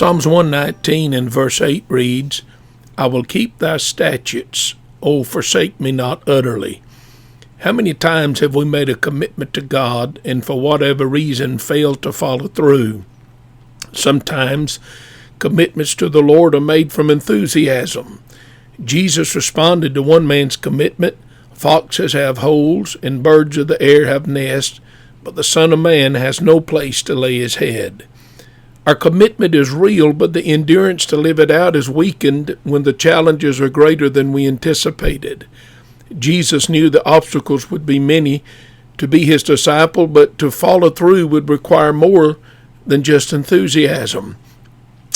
Psalms 119 and verse 8 reads, I will keep thy statutes, O forsake me not utterly. How many times have we made a commitment to God and for whatever reason failed to follow through? Sometimes commitments to the Lord are made from enthusiasm. Jesus responded to one man's commitment, foxes have holes and birds of the air have nests, but the Son of Man has no place to lay his head. Our commitment is real, but the endurance to live it out is weakened when the challenges are greater than we anticipated. Jesus knew the obstacles would be many to be his disciple, but to follow through would require more than just enthusiasm.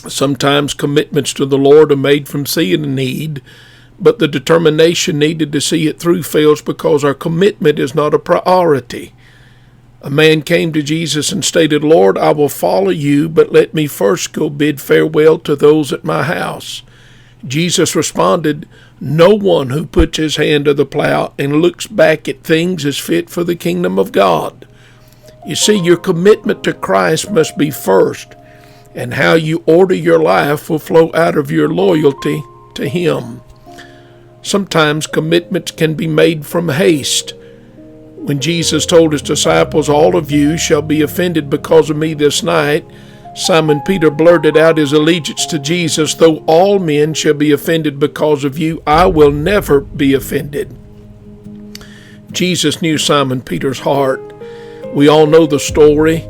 Sometimes commitments to the Lord are made from seeing a need, but the determination needed to see it through fails because our commitment is not a priority. A man came to Jesus and stated, Lord, I will follow you, but let me first go bid farewell to those at my house. Jesus responded, no one who puts his hand to the plow and looks back at things is fit for the kingdom of God. You see, your commitment to Christ must be first, and how you order your life will flow out of your loyalty to him. Sometimes commitments can be made from haste. When Jesus told his disciples, all of you shall be offended because of me this night, Simon Peter blurted out his allegiance to Jesus, though all men shall be offended because of you, I will never be offended. Jesus knew Simon Peter's heart. We all know the story.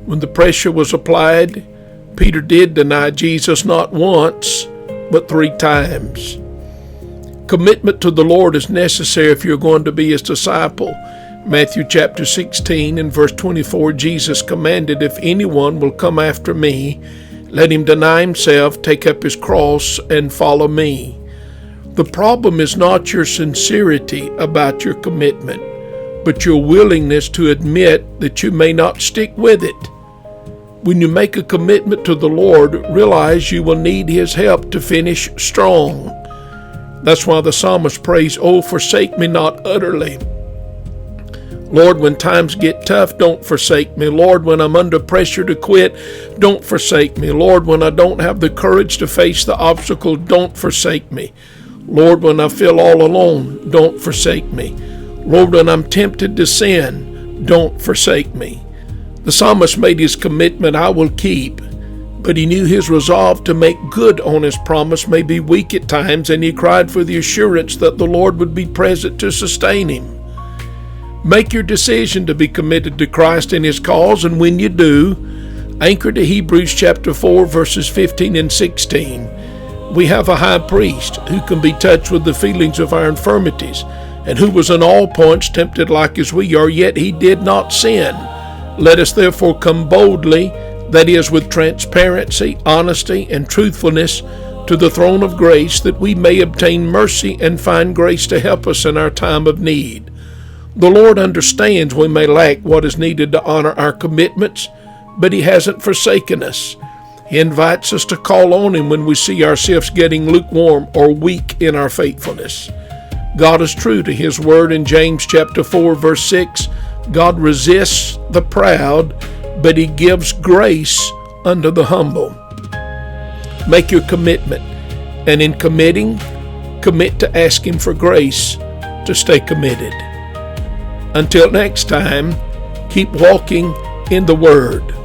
When the pressure was applied, Peter did deny Jesus not once, but 3 times. Commitment to the Lord is necessary if you're going to be his disciple. Matthew chapter 16 and verse 24, Jesus commanded, if anyone will come after me, let him deny himself, take up his cross, and follow me. The problem is not your sincerity about your commitment, but your willingness to admit that you may not stick with it. When you make a commitment to the Lord, realize you will need his help to finish strong. That's why the psalmist prays, oh, forsake me not utterly. Lord, when times get tough, don't forsake me. Lord, when I'm under pressure to quit, don't forsake me. Lord, when I don't have the courage to face the obstacle, don't forsake me. Lord, when I feel all alone, don't forsake me. Lord, when I'm tempted to sin, don't forsake me. The psalmist made his commitment, I will keep, but he knew his resolve to make good on his promise may be weak at times, and he cried for the assurance that the Lord would be present to sustain him. Make your decision to be committed to Christ and his cause, and when you do, anchor to Hebrews chapter 4, verses 15 and 16. We have a high priest who can be touched with the feelings of our infirmities, and who was in all points tempted like as we are, yet he did not sin. Let us therefore come boldly, that is, with transparency, honesty, and truthfulness, to the throne of grace, that we may obtain mercy and find grace to help us in our time of need. The Lord understands we may lack what is needed to honor our commitments, but he hasn't forsaken us. He invites us to call on him when we see ourselves getting lukewarm or weak in our faithfulness. God is true to his word in James chapter 4, verse 6. God resists the proud, but he gives grace unto the humble. Make your commitment, and in committing, commit to ask him for grace to stay committed. Until next time, keep walking in the Word.